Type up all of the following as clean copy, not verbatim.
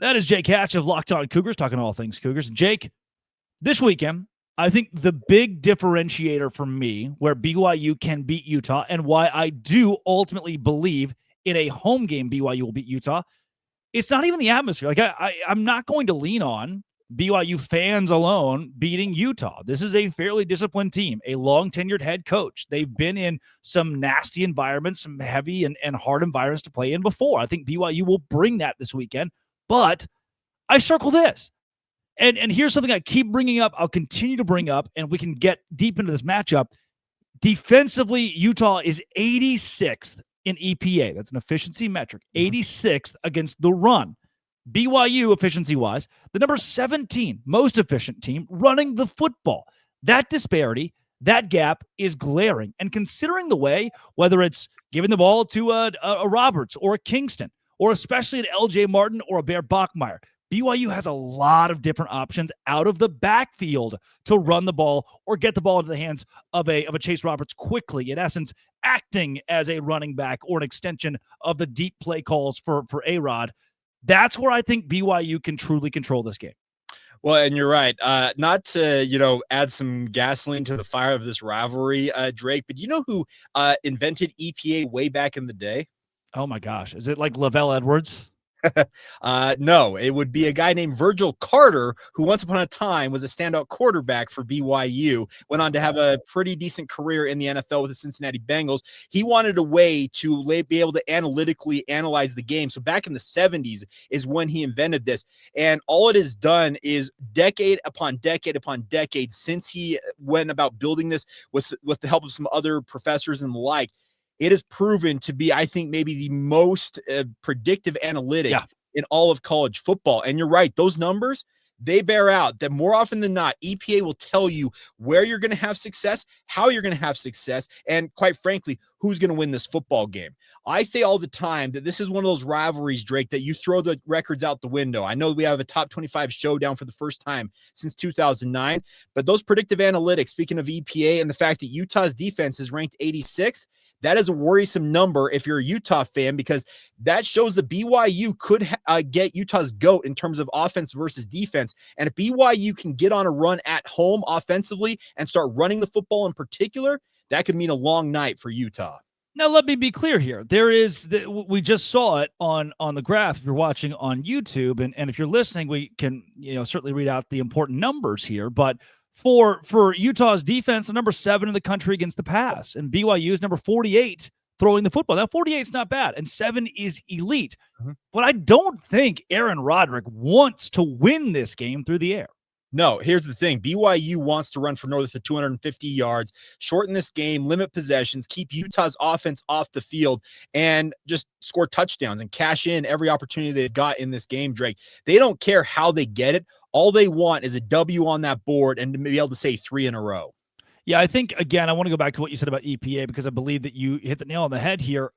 That is Jake Hatch of Locked On Cougars, talking all things Cougars. Jake, this weekend, I think the big differentiator for me where BYU can beat Utah and why I do ultimately believe in a home game BYU will beat Utah, it's not even the atmosphere. Like I'm not going to lean on BYU fans alone beating Utah. This is a fairly disciplined team, a long-tenured head coach. They've been in some nasty environments, some heavy and hard environments to play in before. I think BYU will bring that this weekend. But I circle this. And here's something I keep bringing up. I'll continue to bring up, and we can get deep into this matchup. Defensively, Utah is 86th in EPA. That's an efficiency metric. 86th against the run. BYU, efficiency-wise, the number 17 most efficient team running the football. That disparity, that gap is glaring. And considering the way, whether it's giving the ball to a Roberts or a Kingston, or especially an LJ Martin or a Bear Bachmeier, BYU has a lot of different options out of the backfield to run the ball or get the ball into the hands of a Chase Roberts quickly, in essence, acting as a running back or an extension of the deep play calls for A-Rod. That's where I think BYU can truly control this game. Well, and you're right. Not to, add some gasoline to the fire of this rivalry, Drake, but you know who invented EPA way back in the day? Oh, my gosh. Is it like LaVell Edwards? No, it would be a guy named Virgil Carter, who once upon a time was a standout quarterback for BYU, went on to have a pretty decent career in the NFL with the Cincinnati Bengals. He wanted a way to be able to analytically analyze the game. So back in the 70s is when he invented this. And all it has done is decade upon decade upon decade since he went about building this with the help of some other professors and the like. It is proven to be, I think, maybe the most predictive analytic in all of college football. And you're right, those numbers, they bear out that more often than not, EPA will tell you where you're going to have success, how you're going to have success, and quite frankly, who's going to win this football game. I say all the time that this is one of those rivalries, Drake, that you throw the records out the window. I know we have a top 25 showdown for the first time since 2009, but those predictive analytics, speaking of EPA and the fact that Utah's defense is ranked 86th, that is a worrisome number if you're a Utah fan, because that shows that BYU could get Utah's GOAT in terms of offense versus defense. And if BYU can get on a run at home offensively and start running the football in particular, that could mean a long night for Utah. Now, let me be clear here. We just saw it on the graph if you're watching on YouTube. And if you're listening, we can certainly read out the important numbers here. But for Utah's defense, the number 7 in the country against the pass, and BYU is number 48 throwing the football. Now, 48 is not bad, and 7 is elite. Mm-hmm. But I don't think Aaron Roderick wants to win this game through the air. No, here's the thing. BYU wants to run for north of 250 yards, shorten this game, limit possessions, keep Utah's offense off the field, and just score touchdowns and cash in every opportunity they've got in this game, Drake. They don't care how they get it. All they want is a W on that board and to be able to say 3 in a row. Yeah, I think, again, I want to go back to what you said about EPA because I believe that you hit the nail on the head here.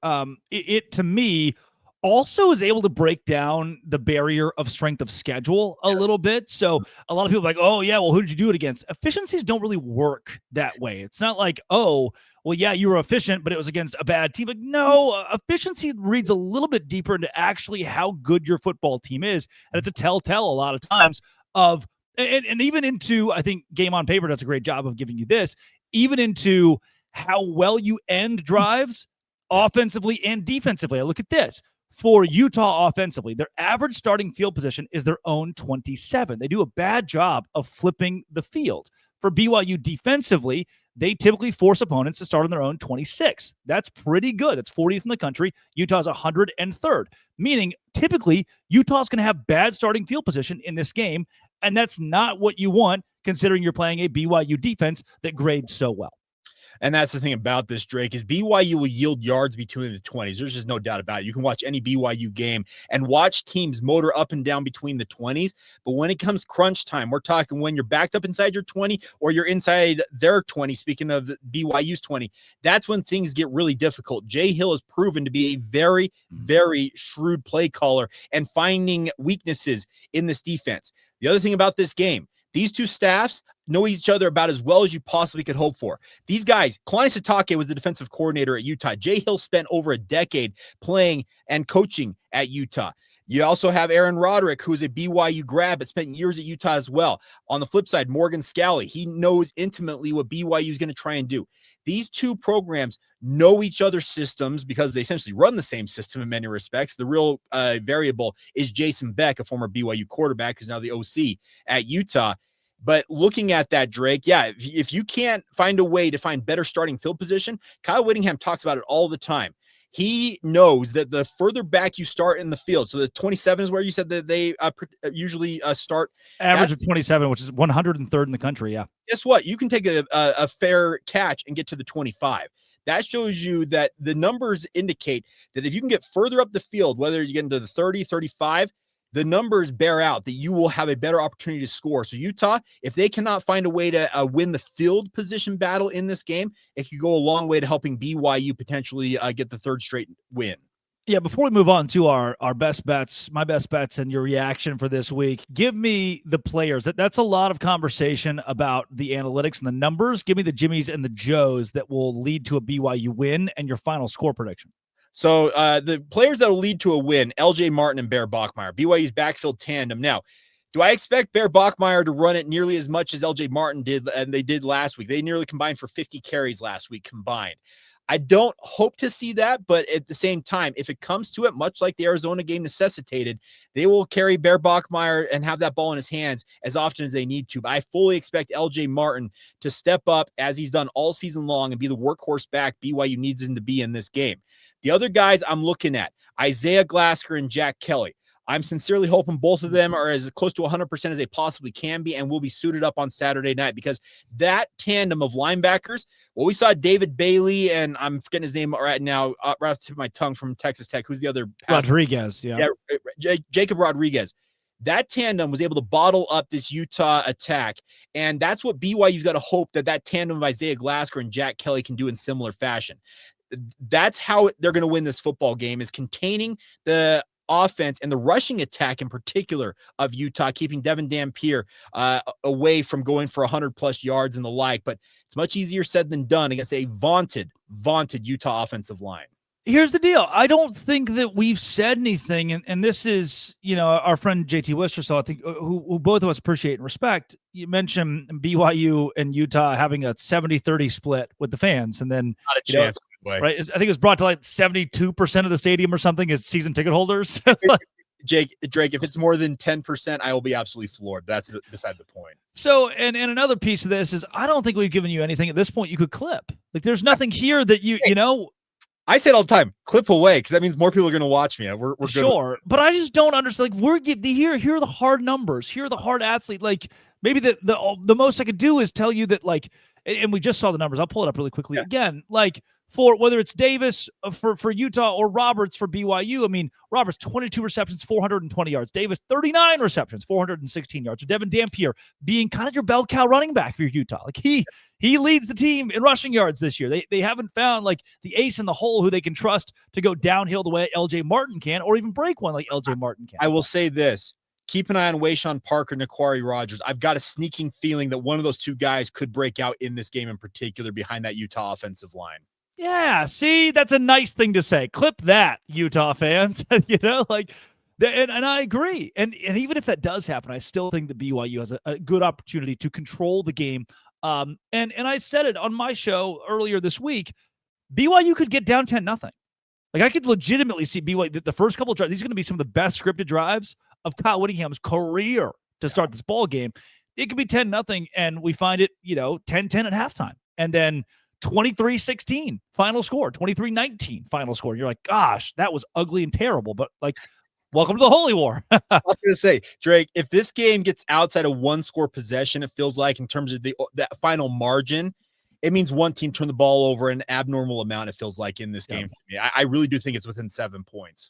It to me, also is able to break down the barrier of strength of schedule a little bit. So a lot of people are like, oh, yeah, well, who did you do it against? Efficiencies don't really work that way. It's not like, oh, well, yeah, you were efficient, but it was against a bad team. Like, no, efficiency reads a little bit deeper into actually how good your football team is. And it's a telltale a lot of times of, and even into, I think Game on Paper does a great job of giving you this, even into how well you end drives offensively and defensively. I look at this. For Utah offensively, their average starting field position is their own 27. They do a bad job of flipping the field. For BYU defensively, they typically force opponents to start on their own 26. That's pretty good. That's 40th in the country. Utah's 103rd, meaning typically Utah's going to have bad starting field position in this game, and that's not what you want considering you're playing a BYU defense that grades so well. And that's the thing about this, Drake, is BYU will yield yards between the 20s. There's just no doubt about it. You can watch any BYU game and watch teams motor up and down between the 20s. But when it comes crunch time, we're talking when you're backed up inside your 20 or you're inside their 20, speaking of BYU's 20, that's when things get really difficult. Jay Hill has proven to be a very, very shrewd play caller and finding weaknesses in this defense. The other thing about this game, these two staffs know each other about as well as you possibly could hope for. These guys, Kalani Sitake was the defensive coordinator at Utah. Jay Hill spent over a decade playing and coaching at Utah. You also have Aaron Roderick, who's a BYU grad, but spent years at Utah as well. On the flip side, Morgan Scalley, he knows intimately what BYU is going to try and do. These two programs know each other's systems because they essentially run the same system in many respects. The real variable is Jason Beck, a former BYU quarterback who's now the OC at Utah. But looking at that, Drake, yeah, if you can't find a way to find better starting field position, Kyle Whittingham talks about it all the time. He knows that the further back you start in the field, so the 27 is where you said that they usually start. Average of 27, which is 103rd in the country, yeah. Guess what? You can take a fair catch and get to the 25. That shows you that the numbers indicate that if you can get further up the field, whether you get into the 30, 35, the numbers bear out that you will have a better opportunity to score. So Utah, if they cannot find a way to win the field position battle in this game, it could go a long way to helping BYU potentially get the third straight win. Yeah, before we move on to our best bets, my best bets and your reaction for this week, give me the players. That's a lot of conversation about the analytics and the numbers. Give me the Jimmies and the Joes that will lead to a BYU win and your final score prediction. So the players that will lead to a win, LJ Martin and Bear Bachmeier, BYU's backfield tandem. Now, do I expect Bear Bachmeier to run it nearly as much as LJ Martin did, and they did last week? They nearly combined for 50 carries last week combined. I don't hope to see that, but at the same time, if it comes to it, much like the Arizona game necessitated, they will carry Bear Bachmeier and have that ball in his hands as often as they need to. But I fully expect LJ Martin to step up as he's done all season long and be the workhorse back BYU needs him to be in this game. The other guys I'm looking at, Isaiah Glasker and Jack Kelly. I'm sincerely hoping both of them are as close to 100% as they possibly can be and will be suited up on Saturday night, because that tandem of linebackers, well, we saw David Bailey, and I'm forgetting his name right now, right off the tip of my tongue, from Texas Tech. Who's the other? Rodriguez, yeah. Jacob Rodriguez. That tandem was able to bottle up this Utah attack, and that's what BYU's got to hope that tandem of Isaiah Glasker and Jack Kelly can do in similar fashion. That's how they're going to win this football game, is containing the offense and the rushing attack in particular of Utah, keeping Devin Dampier away from going for 100+ yards and the like. But it's much easier said than done against a vaunted Utah offensive line. Here's the deal. I don't think that we've said anything, and this is, our friend JT Wister, I think, who both of us appreciate and respect. You mentioned BYU and Utah having a 70-30 split with the fans, and then not a chance. Right? I think it was brought to like 72% of the stadium or something as season ticket holders. Drake, if it's more than 10%, I will be absolutely floored. That's beside the point. So, and another piece of this is, I don't think we've given you anything at this point you could clip. Like, there's nothing here that you know. I say it all the time, clip away, because that means more people are going to watch me. We're sure, but I just don't understand. Like, here are the hard numbers. Here are the hard athlete. Like, maybe the most I could do is tell you that, like, and we just saw the numbers. I'll pull it up really quickly again. Like, for whether it's Davis for Utah or Roberts for BYU, I mean, Roberts 22 receptions, 420 yards. Davis 39 receptions, 416 yards. So Devin Dampier being kind of your bell cow running back for Utah. Like, he leads the team in rushing yards this year. They haven't found like the ace in the hole who they can trust to go downhill the way LJ Martin can, or even break one like LJ Martin can. I will say this. Keep an eye on Wayshawn Parker, Naquari Rogers. I've got a sneaking feeling that one of those two guys could break out in this game in particular behind that Utah offensive line. Yeah, see, that's a nice thing to say. Clip that, Utah fans. And I agree. And even if that does happen, I still think the BYU has a good opportunity to control the game. And I said it on my show earlier this week, BYU could get down 10-0. Like, I could legitimately see BYU, the first couple of drives, these are going to be some of the best scripted drives of Kyle Whittingham's career to start this ball game. It could be 10-0, and we find it, 10-10 at halftime. And then 23-16 final score, 23-19 final score. You're like, gosh, that was ugly and terrible, but like, welcome to the Holy War. I was going to say, Drake, if this game gets outside of one score possession, it feels like in terms of that final margin, it means one team turned the ball over an abnormal amount, it feels like, in this game. I really do think it's within 7 points.